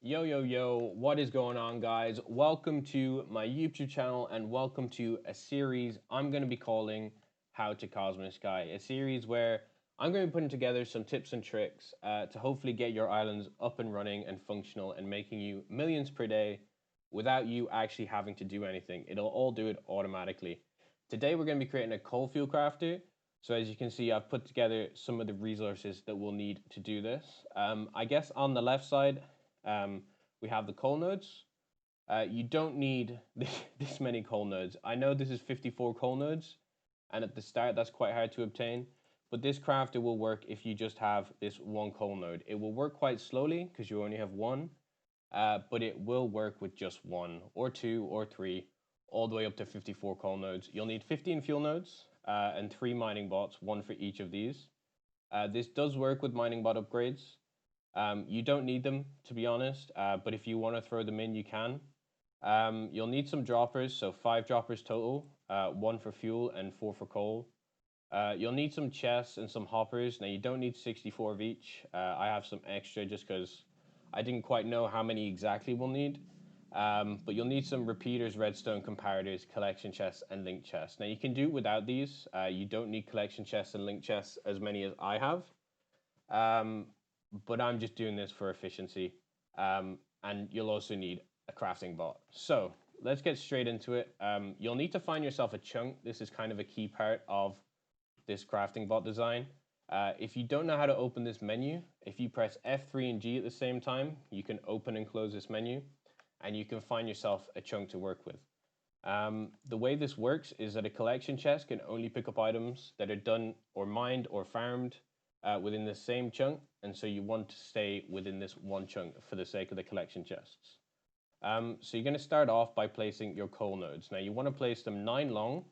Yo, what is going on, guys? Welcome to my YouTube channel and welcome to a series I'm going to be calling How to Cosmo Sky, a series where I'm going to be putting together some tips and tricks to hopefully get your islands up and running and functional and making you millions per day without you actually having to do anything. It'll all do it automatically. Today, we're going to be creating a coal fuel crafter. So as you can see, I've put together some of the resources that we'll need to do this. I guess on the left side, um, we have the coal nodes. You don't need this many coal nodes. I know this is 54 coal nodes, and at the start that's quite hard to obtain, but this crafter will work if you just have this one coal node. It will work quite slowly because you only have one, but it will work with just one or two or three, all the way up to 54 coal nodes. You'll need 15 fuel nodes and 3 mining bots, one for each of these. This does work with mining bot upgrades. You don't need them, to be honest, but if you want to throw them in, you can. You'll need some droppers, so 5 droppers total, 1 for fuel and 4 for coal. You'll need some chests and some hoppers. Now, you don't need 64 of each. I have some extra just because I didn't quite know how many exactly we'll need. But you'll need some repeaters, redstone comparators, collection chests, and link chests. Now, you can do without these. You don't need collection chests and link chests as many as I have. But I'm just doing this for efficiency. And you'll also need a crafting bot. So let's get straight into it. You'll need to find yourself a chunk. This is kind of a key part of this crafting bot design. If you don't know how to open this menu, if you press F3 and G at the same time, you can open and close this menu, and you can find yourself a chunk to work with. The way this works is that a collection chest can only pick up items that are done or mined or farmed within the same chunk, and so you want to stay within this one chunk for the sake of the collection chests. So you're going to start off by placing your coal nodes. Now you want to place them 9 long,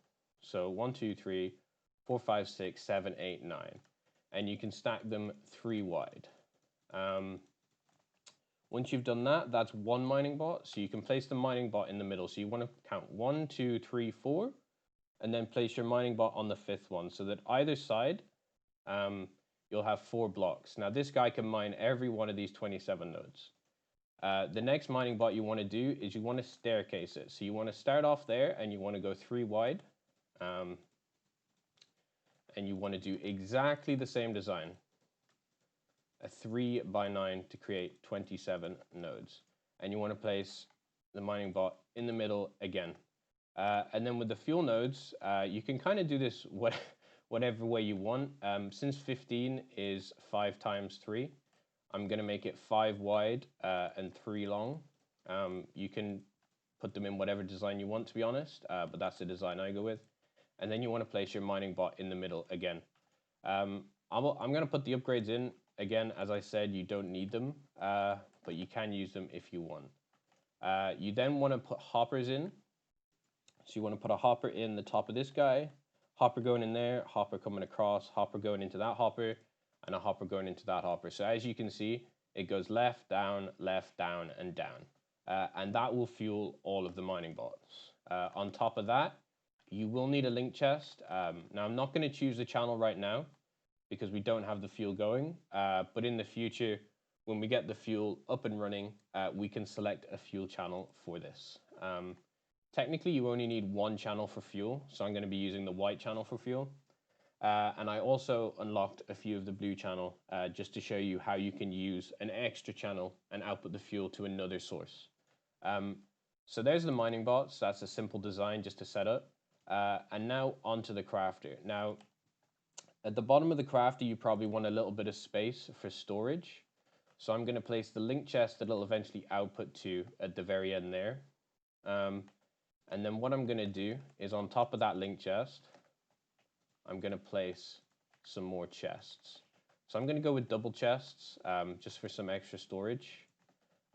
so 1, 2, 3, 4, 5, 6, 7, 8, 9, and you can stack them 3 wide. Once you've done that, that's 1 mining bot, so you can place the mining bot in the middle. So you want to count 1, 2, 3, 4, and then place your mining bot on the 5th one, so that either side, you'll have 4 blocks. Now this guy can mine every one of these 27 nodes. The next mining bot you want to do is you want to staircase it. So you want to start off there and you want to go 3 wide. And you want to do exactly the same design. A 3 by 9 to create 27 nodes. And you want to place the mining bot in the middle again. And then with the fuel nodes, you can kind of do this whatever way you want. Since 15 is 5 times 3, I'm going to make it 5 wide and 3 long. You can put them in whatever design you want, to be honest, but that's the design I go with. And then you want to place your mining bot in the middle again. I'm going to put the upgrades in. Again, as I said, you don't need them, but you can use them if you want. You then want to put hoppers in. So you want to put a hopper in the top of this guy, hopper going in there, hopper coming across, hopper going into that hopper, and a hopper going into that hopper. So as you can see, it goes left, down, and down. And that will fuel all of the mining bots. On top of that, you will need a link chest. Now, I'm not going to choose the channel right now because we don't have the fuel going. But in the future, when we get the fuel up and running, we can select a fuel channel for this. Technically, you only need 1 channel for fuel, so I'm going to be using the white channel for fuel. And I also unlocked a few of the blue channel just to show you how you can use an extra channel and output the fuel to another source. So there's the mining bots. That's a simple design just to set up. And now onto the crafter. Now, at the bottom of the crafter, you probably want a little bit of space for storage. So I'm going to place the link chest that it'll eventually output to at the very end there. And then what I'm going to do is on top of that link chest, I'm going to place some more chests. So I'm going to go with double chests just for some extra storage.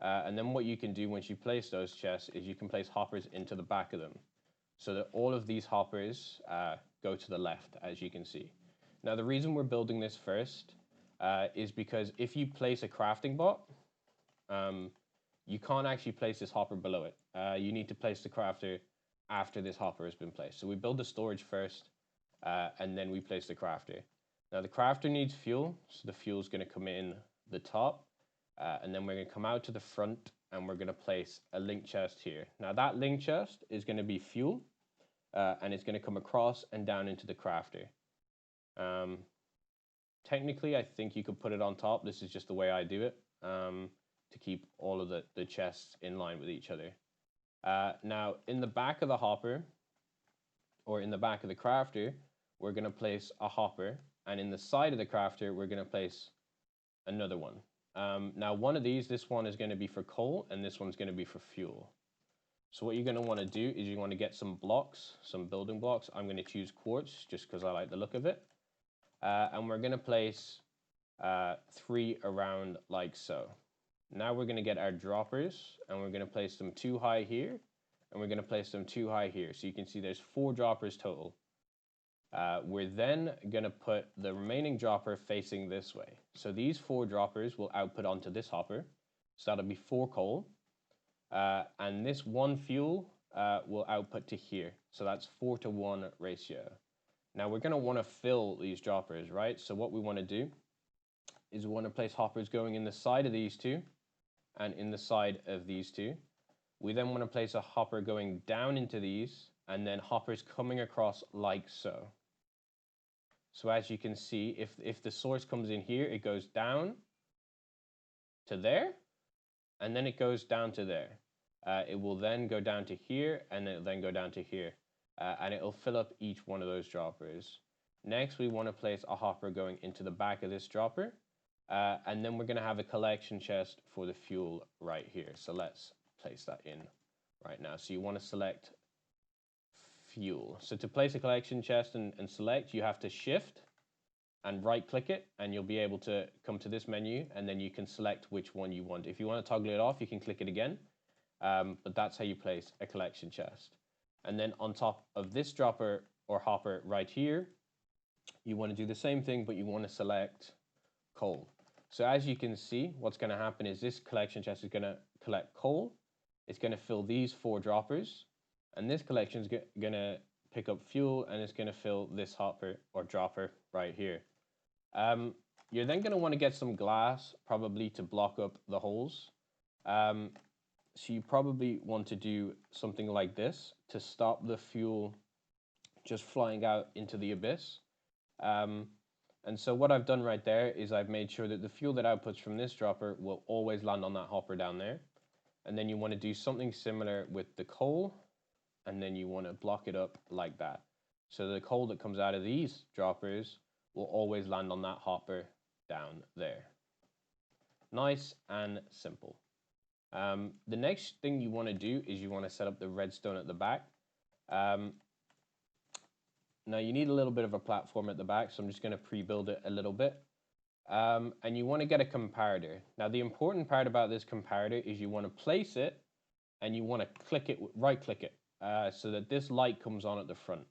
And then what you can do once you place those chests is you can place hoppers into the back of them so that all of these hoppers go to the left, as you can see. Now, the reason we're building this first is because if you place a crafting bot, you can't actually place this hopper below it. You need to place the crafter after this hopper has been placed. So we build the storage first, and then we place the crafter. Now the crafter needs fuel, so the fuel is going to come in the top. And then we're going to come out to the front and we're going to place a link chest here. Now that link chest is going to be fuel, and it's going to come across and down into the crafter. Technically, I think you could put it on top. This is just the way I do it, to keep all of the chests in line with each other. Now, in the back of the hopper, or in the back of the crafter, we're going to place a hopper, and in the side of the crafter, we're going to place another one. Now, one of these, this one is going to be for coal, and this one's going to be for fuel. So what you're going to want to do is you want to get some blocks, some building blocks. I'm going to choose quartz just because I like the look of it. And we're going to place 3 around like so. Now we're going to get our droppers, and we're going to place them 2 high here, and we're going to place them 2 high here. So you can see there's 4 droppers total. We're then going to put the remaining dropper facing this way. So these 4 droppers will output onto this hopper. So that'll be 4 coal. And this 1 fuel will output to here. So that's 4-to-1 ratio. Now we're going to want to fill these droppers, right? So what we want to do is we want to place hoppers going in the side of these 2 and in the side of these 2. We then want to place a hopper going down into these, and then hoppers coming across like so. So as you can see, if the source comes in here, it goes down to there, and then it goes down to there. It will then go down to here, and it'll then go down to here. And it'll fill up each one of those droppers. Next, we want to place a hopper going into the back of this dropper. And then we're going to have a collection chest for the fuel right here. So let's place that in right now. So you want to select fuel. So to place a collection chest and select, you have to shift and right click it, and you'll be able to come to this menu, and then you can select which one you want. If you want to toggle it off, you can click it again. But that's how you place a collection chest. And then on top of this dropper or hopper right here, you want to do the same thing, but you want to select coal. So as you can see, what's going to happen is this collection chest is going to collect coal. It's going to fill these 4 droppers. And this collection is going to pick up fuel, and it's going to fill this hopper or dropper right here. You're then going to want to get some glass, probably to block up the holes. So you probably want to do something like this to stop the fuel just flying out into the abyss. And so what I've done right there is I've made sure that the fuel that outputs from this dropper will always land on that hopper down there. And then you want to do something similar with the coal, and then you want to block it up like that. So the coal that comes out of these droppers will always land on that hopper down there. Nice and simple. The next thing you want to do is you want to set up the redstone at the back. Now you need a little bit of a platform at the back, so I'm just going to pre-build it a little bit. And you want to get a comparator. Now the important part about this comparator is you want to place it, and you want to click it, right click it, so that this light comes on at the front.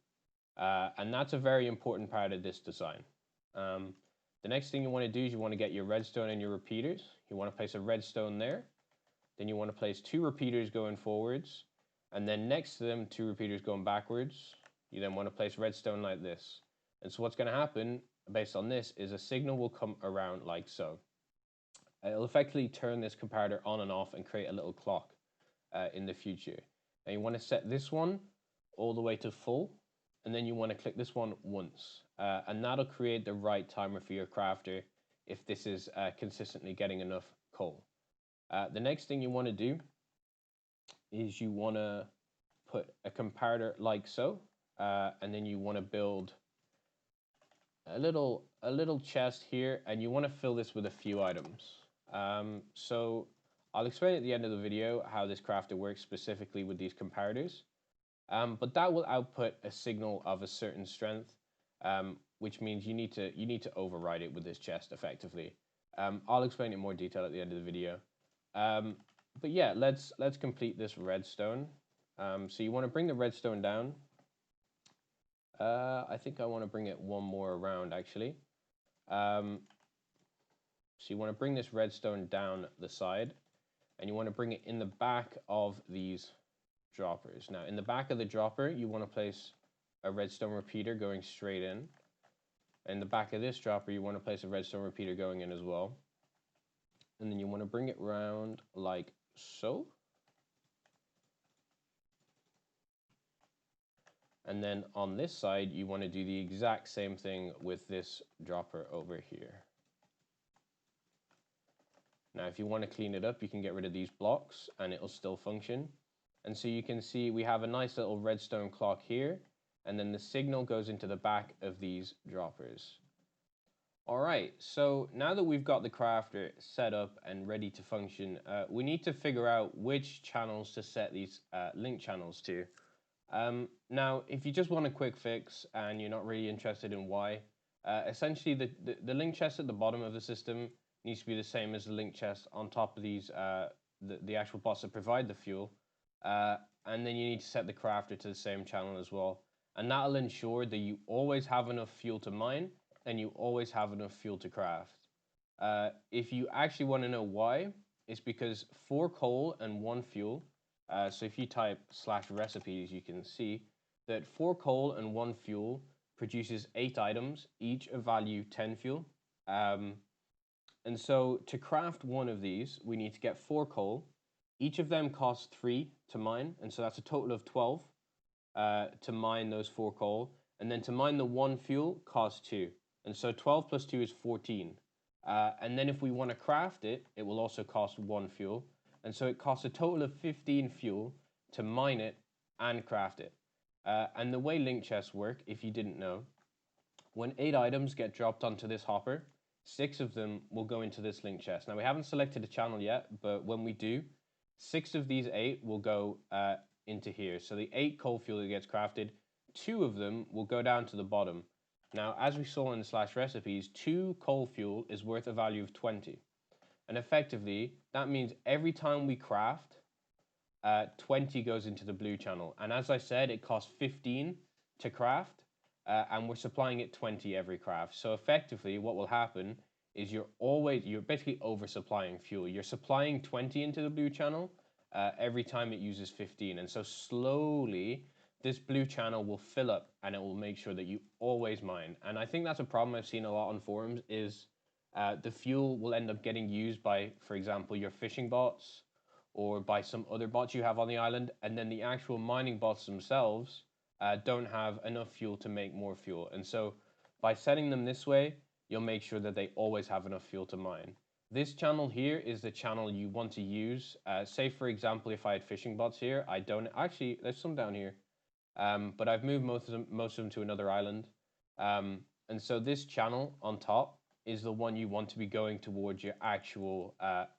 And that's a very important part of this design. The next thing you want to do is you want to get your redstone and your repeaters. You want to place a redstone there. Then you want to place 2 repeaters going forwards, and then next to them 2 repeaters going backwards. You then want to place redstone like this. And so what's going to happen based on this is a signal will come around like so. It'll effectively turn this comparator on and off and create a little clock in the future. And you want to set this one all the way to full, and then you want to click this one once. And that'll create the right timer for your crafter if this is consistently getting enough coal. The next thing you want to do is you want to put a comparator like so, and then you want to build a little chest here, and you want to fill this with a few items. So I'll explain at the end of the video how this crafter works specifically with these comparators, but that will output a signal of a certain strength, which means you need to override it with this chest effectively. I'll explain it in more detail at the end of the video. But yeah, let's complete this redstone. So you want to bring the redstone down. I think I want to bring it one more around actually. So you want to bring this redstone down the side, and you want to bring it in the back of these droppers. Now in the back of the dropper, you want to place a redstone repeater going straight in. In the back of this dropper, you want to place a redstone repeater going in as well. And then you want to bring it round like so. And then on this side, you want to do the exact same thing with this dropper over here. Now, if you want to clean it up, you can get rid of these blocks and it'll still function. And so you can see we have a nice little redstone clock here, and then the signal goes into the back of these droppers. All right, so now that we've got the crafter set up and ready to function, we need to figure out which channels to set these link channels to. Now, if you just want a quick fix and you're not really interested in why, essentially the link chest at the bottom of the system needs to be the same as the link chest on top of these, the actual bots that provide the fuel. And then you need to set the crafter to the same channel as well. And that'll ensure that you always have enough fuel to mine and you always have enough fuel to craft. If you actually want to know why, it's because 4 coal and 1 fuel. So if you type /recipes, you can see that 4 coal and 1 fuel produces 8 items, each of value 10 fuel. And so to craft one of these, we need to get 4 coal. Each of them costs 3 to mine, and so that's a total of 12 to mine those 4 coal. And then to mine the 1 fuel costs 2. And so 12 plus 2 is 14. And then if we want to craft it, it will also cost 1 fuel. And so it costs a total of 15 fuel to mine it and craft it. And the way link chests work, if you didn't know, when 8 items get dropped onto this hopper, 6 of them will go into this link chest. Now we haven't selected a channel yet, but when we do, 6 of these 8 will go into here. So the 8 coal fuel that gets crafted, 2 of them will go down to the bottom. Now, as we saw in the /recipes, 2 coal fuel is worth a value of 20. And effectively, that means every time we craft, 20 goes into the blue channel. And as I said, it costs 15 to craft, and we're supplying it 20 every craft. So effectively, what will happen is you're basically oversupplying fuel. You're supplying 20 into the blue channel every time it uses 15. And so slowly, this blue channel will fill up and it will make sure that you always mine. And I think that's a problem I've seen a lot on forums is the fuel will end up getting used by, for example, your fishing bots or by some other bots you have on the island. And then the actual mining bots themselves don't have enough fuel to make more fuel. And so by setting them this way, you'll make sure that they always have enough fuel to mine. This channel here is the channel you want to use. Say, for example, if I had fishing bots here, I don't actually, there's some down here. But I've moved most of them to another island. And so this channel on top is the one you want to be going towards your actual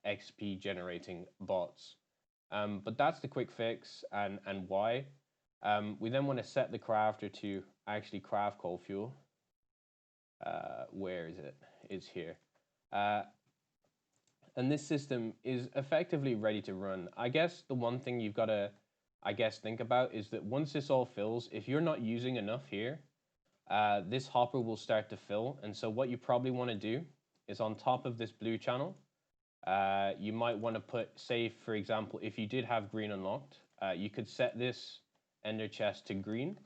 XP generating bots. But that's the quick fix and why. We then want to set the crafter to actually craft coal fuel. Where is it? It's here. And this system is effectively ready to run. I guess the one thing you've got to think about is that once this all fills, if you're not using enough here, this hopper will start to fill. And so what you probably want to do is on top of this blue channel, you might want to put, say, for example, if you did have green unlocked, you could set this ender chest to green,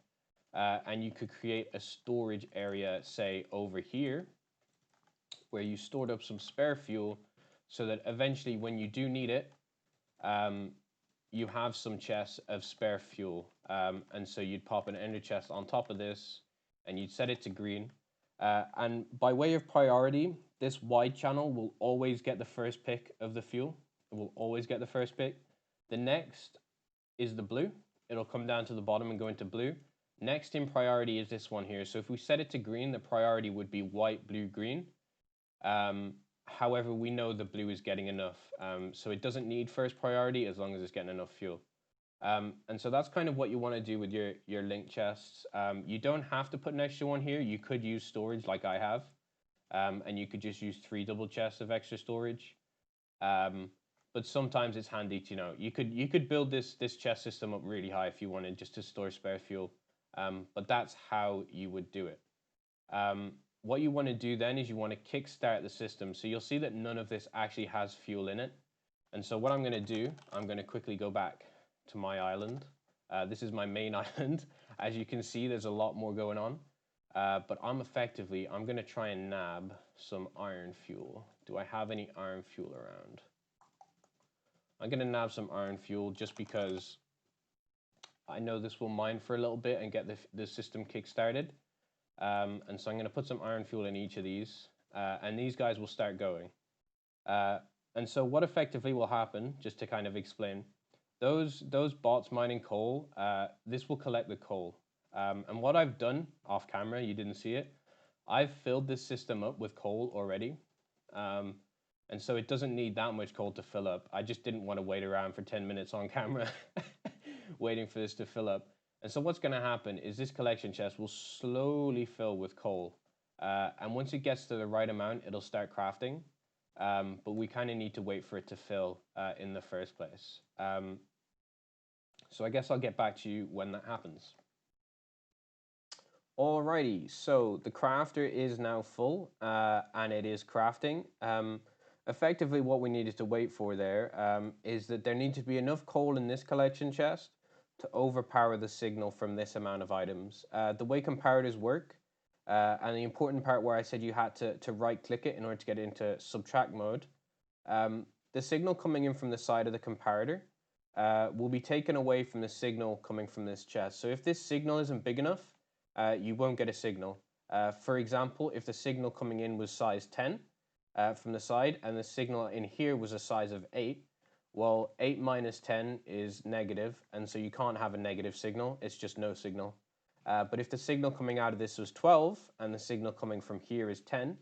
and you could create a storage area, say, over here, where you stored up some spare fuel so that eventually when you do need it, you have some chests of spare fuel. And so you'd pop an ender chest on top of this and you'd set it to green. And by way of priority, this white channel will always get the first pick of the fuel. It will always get the first pick. The next is the blue. It'll come down to the bottom and go into blue. Next in priority is this one here. So if we set it to green, the priority would be white, blue, green. However, we know the blue is getting enough. So it doesn't need first priority as long as it's getting enough fuel. And so that's kind of what you want to do with your link chests. You don't have to put an extra one here. You could use storage like I have. And you could just use 3 double chests of extra storage. But sometimes it's handy to, you could build this chest system up really high if you wanted just to store spare fuel. But that's how you would do it. What you want to do then is you want to kickstart the system. So you'll see that none of this actually has fuel in it. And so what I'm going to do, I'm going to quickly go back to my island. This is my main island. As you can see, there's a lot more going on. But I'm going to try and nab some iron fuel. Do I have any iron fuel around? I'm going to nab some iron fuel just because I know this will mine for a little bit and get the system kick-started. And so I'm going to put some iron fuel in each of these, and these guys will start going. And so what effectively will happen, just to kind of explain, those bots mining coal, this will collect the coal. And what I've done off camera, you didn't see it, I've filled this system up with coal already. And so it doesn't need that much coal to fill up. I just didn't want to wait around for 10 minutes on camera waiting for this to fill up. And so what's going to happen is this collection chest will slowly fill with coal. And once it gets to the right amount, it'll start crafting. But we kind of need to wait for it to fill in the first place. So I guess I'll get back to you when that happens. Alrighty, so the crafter is now full and it is crafting. Effectively what we needed to wait for there is that there needs to be enough coal in this collection chest to overpower the signal from this amount of items. The way comparators work, and the important part where I said you had to right click it in order to get into subtract mode, the signal coming in from the side of the comparator will be taken away from the signal coming from this chest. So if this signal isn't big enough, you won't get a signal. For example, if the signal coming in was size 10 from the side and the signal in here was a size of 8, well, 8 minus 10 is negative, and so you can't have a negative signal, it's just no signal. But if the signal coming out of this was 12 and the signal coming from here is 10,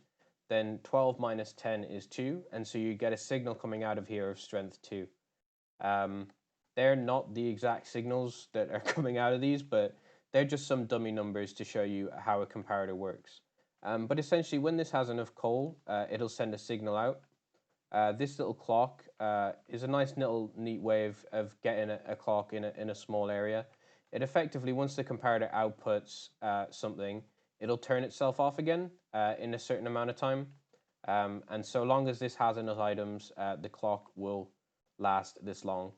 then 12 minus 10 is 2, and so you get a signal coming out of here of strength 2. They're not the exact signals that are coming out of these, but they're just some dummy numbers to show you how a comparator works. But essentially, when this has enough coal, it'll send a signal out. This little clock is a nice little neat way of getting a clock in a small area. It effectively, once the comparator outputs something, it'll turn itself off again in a certain amount of time. And so long as this has enough items, the clock will last this long.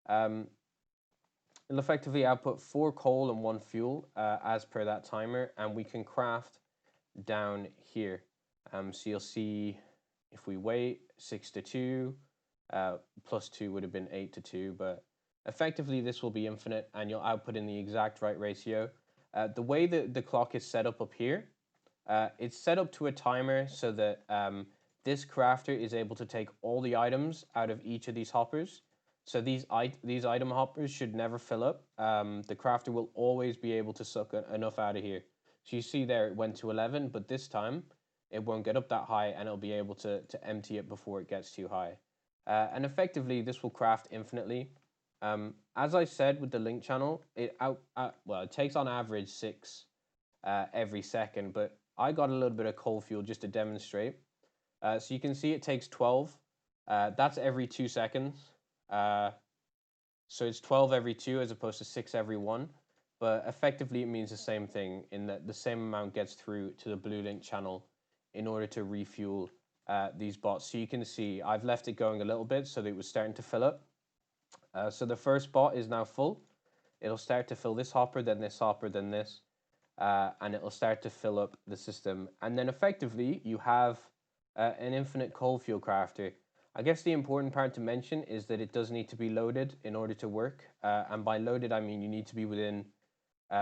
It'll effectively output 4 coal and 1 fuel as per that timer, and we can craft down here. So you'll see if we wait 6 to 2, plus 2 would have been 8 to 2, but effectively this will be infinite and you'll output in the exact right ratio. The way that the clock is set up here, it's set up to a timer so that this crafter is able to take all the items out of each of these hoppers. So these item hoppers should never fill up. The crafter will always be able to suck enough out of here. So you see there it went to 11, but this time it won't get up that high and it'll be able to empty it before it gets too high. And effectively this will craft infinitely. As I said with the link channel, it takes on average 6 every second, but I got a little bit of coal fuel just to demonstrate. So you can see it takes 12. That's every 2 seconds. So it's 12 every 2 as opposed to 6 every 1. But effectively it means the same thing in that the same amount gets through to the blue link channel in order to refuel these bots. So you can see I've left it going a little bit so that it was starting to fill up. So the first bot is now full. It'll start to fill this hopper, then this hopper, then this. And it'll start to fill up the system. And then effectively you have an infinite coal fuel crafter. I guess the important part to mention is that it does need to be loaded in order to work. And by loaded, I mean you need to be within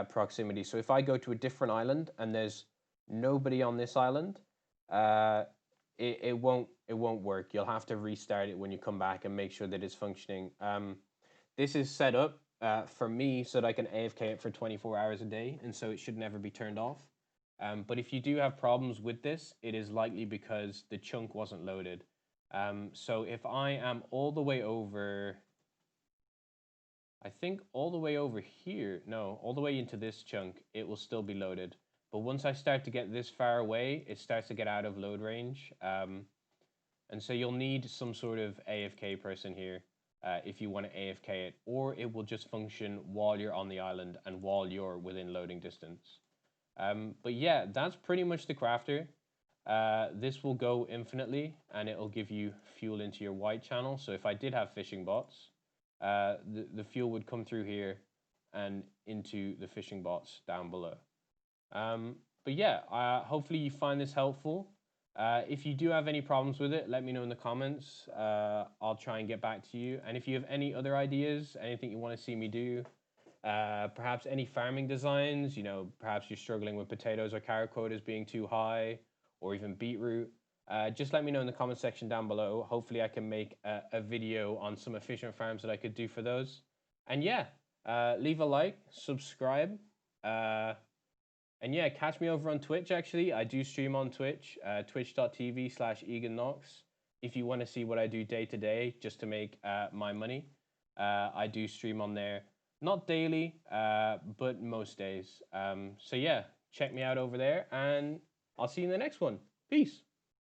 proximity. So if I go to a different island and there's nobody on this island, it won't work. You'll have to restart it when you come back and make sure that it's functioning. This is set up for me so that I can AFK it for 24 hours a day, and so it should never be turned off. But if you do have problems with this, it is likely because the chunk wasn't loaded. So if I am all the way over, I think all the way over here, no, all the way into this chunk, it will still be loaded. But once I start to get this far away, it starts to get out of load range. And so you'll need some sort of AFK person here if you want to AFK it, or it will just function while you're on the island and while you're within loading distance. But yeah, that's pretty much the crafter. This will go infinitely and it'll give you fuel into your white channel. So if I did have fishing bots, the fuel would come through here and into the fishing bots down below. But yeah, hopefully you find this helpful. If you do have any problems with it, let me know in the comments. I'll try and get back to you. And if you have any other ideas, anything you want to see me do, perhaps any farming designs, perhaps you're struggling with potatoes or carrot quotas being too high, or even beetroot, just let me know in the comment section down below. Hopefully I can make a video on some efficient farms that I could do for those. And yeah, leave a like, subscribe, and yeah, catch me over on Twitch, actually. I do stream on Twitch, twitch.tv/EganKnox. If you want to see what I do day to day just to make my money, I do stream on there. Not daily, but most days. So yeah, check me out over there, and I'll see you in the next one. Peace.